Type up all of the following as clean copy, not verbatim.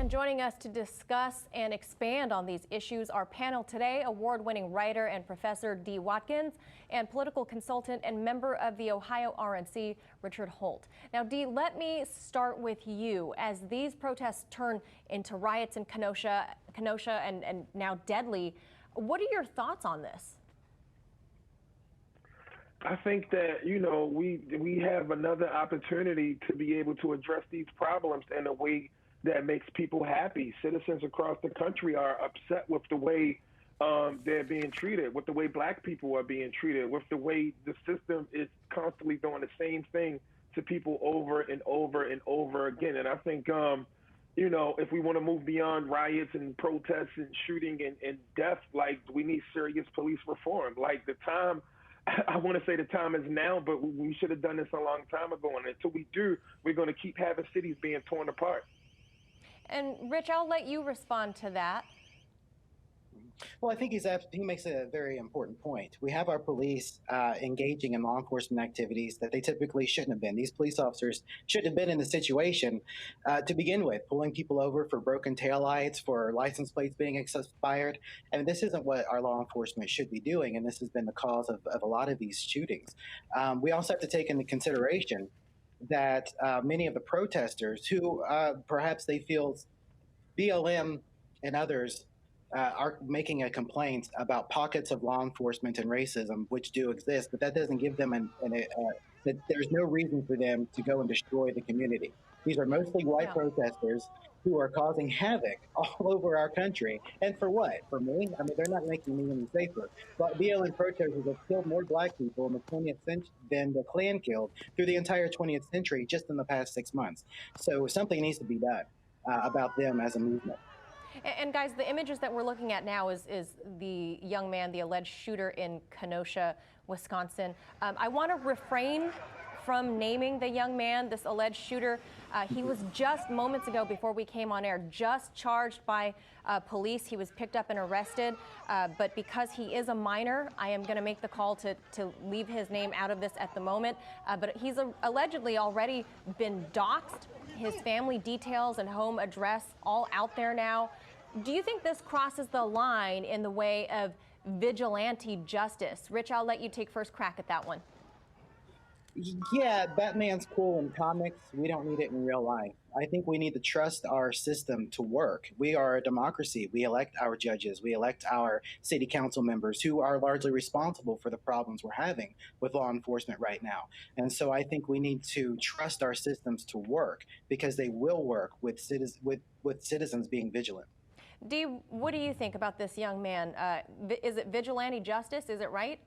And joining us to discuss and expand on these issues, our panel today, award-winning writer and professor Dee Watkins, and political consultant and member of the Ohio RNC, Richard Holt. Now, Dee, let me start with you. As these protests turn into riots in Kenosha and now deadly, what are your thoughts on this? I think that, we have another opportunity to be able to address these problems in a way that makes people happy. Citizens across the country are upset with the way they're being treated, with the way Black people are being treated, with the way the system is constantly doing the same thing to people over and over and over again. And I think, if we want to move beyond riots and protests and shooting and death, like, we need serious police reform. Like, the time, I want to say the time is now, but we should have done this a long time ago. And until we do, we're going to keep having cities being torn apart. And Rich, I'll let you respond to that. Well, I think he makes a very important point. We have our police engaging in law enforcement activities that they typically shouldn't have been. These police officers shouldn't have been in the situation to begin with, pulling people over for broken taillights, for license plates being expired. And this isn't what our law enforcement should be doing, and this has been the cause of a lot of these shootings. We also have to take into consideration that many of the protesters who perhaps they feel BLM and others are making a complaint about pockets of law enforcement and racism, which do exist, but that doesn't give them that there's no reason for them to go and destroy the community. These are mostly white protesters who are causing havoc all over our country. And for what? For me? I mean, they're not making me any safer. But BLM protesters have killed more Black people in the 20th century than the Klan killed through the entire 20th century just in the past 6 months. So something needs to be done about them as a movement. And guys, the images that we're looking at now is the young man, the alleged shooter in Kenosha, Wisconsin. I want to refrain from naming the young man, this alleged shooter. He was just moments ago, before we came on air, just charged by police. He was picked up and arrested. But because he is a minor, I am going to make the call to leave his name out of this at the moment. But he's allegedly already been doxxed. His family details and home address all out there now. Do you think this crosses the line in the way of vigilante justice? Rich, I'll let you take first crack at that one. Yeah, Batman's cool in comics. We don't need it in real life. I think we need to trust our system to work. We are a democracy. We elect our judges. We elect our city council members who are largely responsible for the problems we're having with law enforcement right now. And so I think we need to trust our systems to work because they will work with citizens being vigilant. Dee, what do you think about this young man? Is it vigilante justice? Is it right?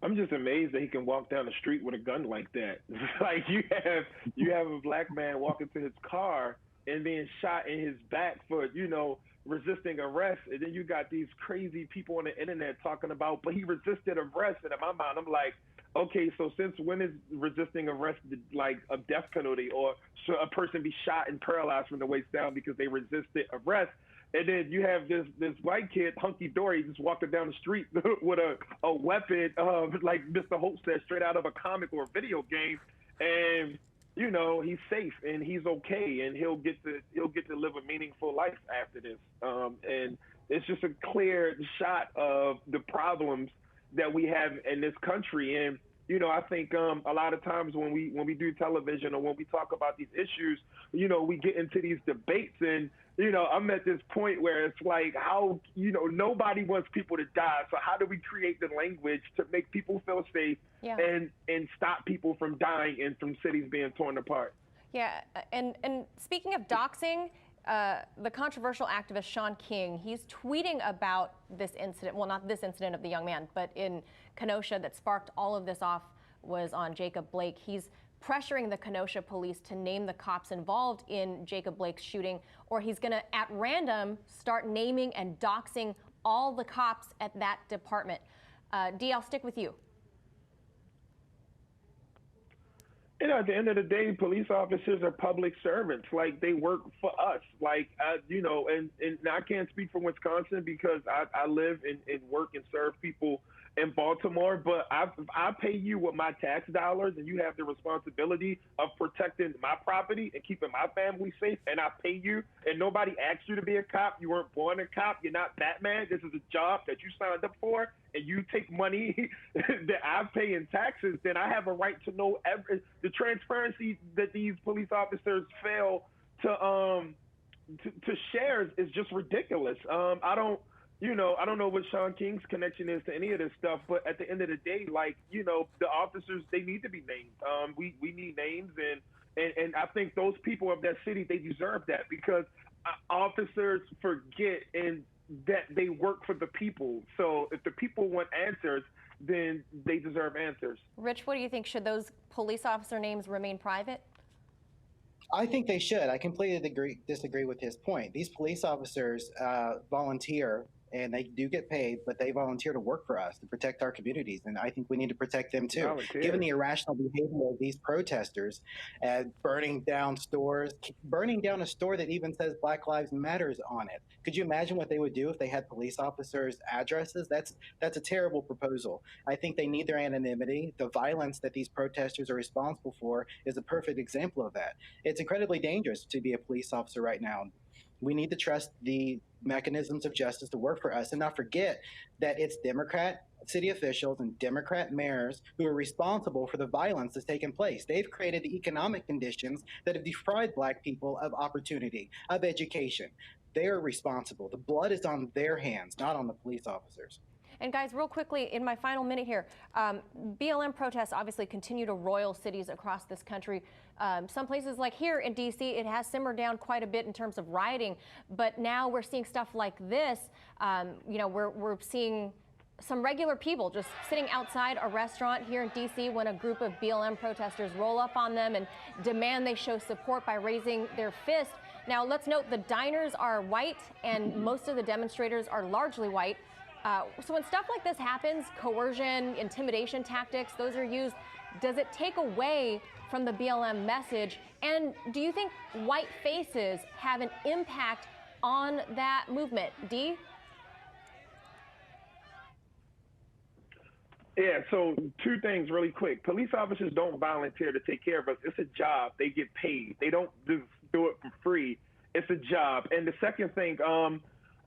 I'm just amazed that he can walk down the street with a gun like that. Like, you have a Black man walking to his car and being shot in his back for, resisting arrest. And then you got these crazy people on the internet talking about, but he resisted arrest. And in my mind, I'm like, okay, so since when is resisting arrest like a death penalty, or should a person be shot and paralyzed from the waist down because they resisted arrest? And then you have this white kid, hunky dory, just walking down the street with a weapon, like Mr. Holt said, straight out of a comic or a video game, and he's safe and he's okay, and he'll get to live a meaningful life after this. And it's just a clear shot of the problems that we have in this country. And I think a lot of times when we do television or when we talk about these issues, we get into these debates, and I'm at this point where it's like, how, nobody wants people to die. So how do we create the language to make people feel safe and stop people from dying and from cities being torn apart? Yeah, and speaking of doxing, the controversial activist Sean King, he's tweeting about this incident. Well, not this incident of the young man, but in Kenosha that sparked all of this off was on Jacob Blake. He's pressuring the Kenosha police to name the cops involved in Jacob Blake's shooting, or he's going to, at random, start naming and doxing all the cops at that department. Dee, I'll stick with you. At the end of the day, police officers are public servants. Like, they work for us. Like, and I can't speak for Wisconsin because I live and work and serve people in Baltimore, but I pay you with my tax dollars, and you have the responsibility of protecting my property and keeping my family safe, and I pay you, and nobody asked you to be a cop. You weren't born a cop. You're not Batman. This is a job that you signed up for, and you take money that I pay in taxes, then I have a right to know the transparency that these police officers fail to share is just ridiculous. I don't know what Sean King's connection is to any of this stuff, but at the end of the day, like, the officers, they need to be named. We need names, and I think those people of that city, they deserve that, because officers forget and that they work for the people. So if the people want answers, then they deserve answers. Rich, what do you think? Should those police officer names remain private? I think they should. I completely disagree with his point. These police officers volunteer, and they do get paid, but they volunteer to work for us, to protect our communities, and I think we need to protect them too. Given the irrational behavior of these protesters, burning down stores, burning down a store that even says Black Lives Matters on it. Could you imagine what they would do if they had police officers' addresses? That's a terrible proposal. I think they need their anonymity. The violence that these protesters are responsible for is a perfect example of that. It's incredibly dangerous to be a police officer right now. We need to trust the mechanisms of justice to work for us, and not forget that it's Democrat city officials and Democrat mayors who are responsible for the violence that's taken place. They've created the economic conditions that have deprived Black people of opportunity, of education. They're responsible. The blood is on their hands, not on the police officers. And guys, real quickly, in my final minute here, BLM protests obviously continue to roil cities across this country. Some places like here in D.C., it has simmered down quite a bit in terms of rioting, but now we're seeing stuff like this. We're seeing some regular people just sitting outside a restaurant here in D.C. when a group of BLM protesters roll up on them and demand they show support by raising their fist. Now, let's note the diners are white and most of the demonstrators are largely white. So when stuff like this happens, coercion, intimidation tactics, those are used. Does it take away from the BLM message? And do you think white faces have an impact on that movement? Dee? Yeah, so two things really quick. Police officers don't volunteer to take care of us. It's a job. They get paid. They don't just do it for free. It's a job. And the second thing,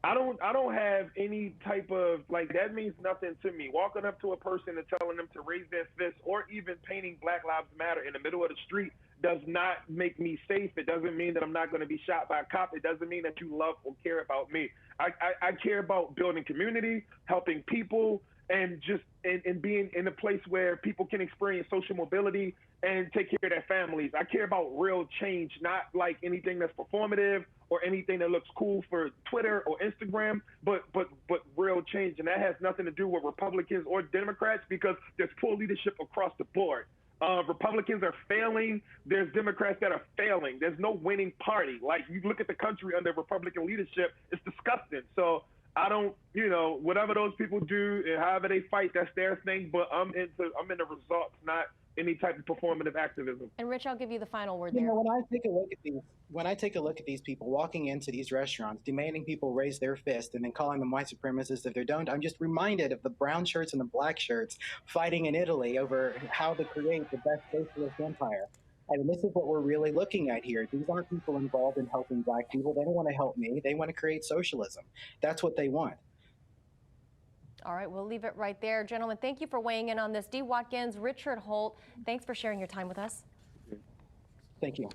I don't have any type of, like, that means nothing to me. Walking up to a person and telling them to raise their fist, or even painting Black Lives Matter in the middle of the street, does not make me safe. It doesn't mean that I'm not going to be shot by a cop. It doesn't mean that you love or care about me. I care about building community, helping people, and just and being in a place where people can experience social mobility and take care of their families. I care about real change, not like anything that's performative or anything that looks cool for Twitter or Instagram, but real change. And that has nothing to do with Republicans or Democrats, because there's poor leadership across the board. Republicans are failing. There's Democrats that are failing. There's no winning party. Like, you look at the country under Republican leadership, it's disgusting. So I don't, whatever those people do and however they fight, that's their thing. But I'm in the results, not any type of performative activism. And Rich, I'll give you the final word there. When I take a look at these people walking into these restaurants, demanding people raise their fist and then calling them white supremacists if they don't, I'm just reminded of the brown shirts and the black shirts fighting in Italy over how to create the best socialist empire. And this is what we're really looking at here. These aren't people involved in helping Black people. They don't want to help me. They want to create socialism. That's what they want. All right, we'll leave it right there. Gentlemen, thank you for weighing in on this. Dee Watkins, Richard Holt, thanks for sharing your time with us. Thank you.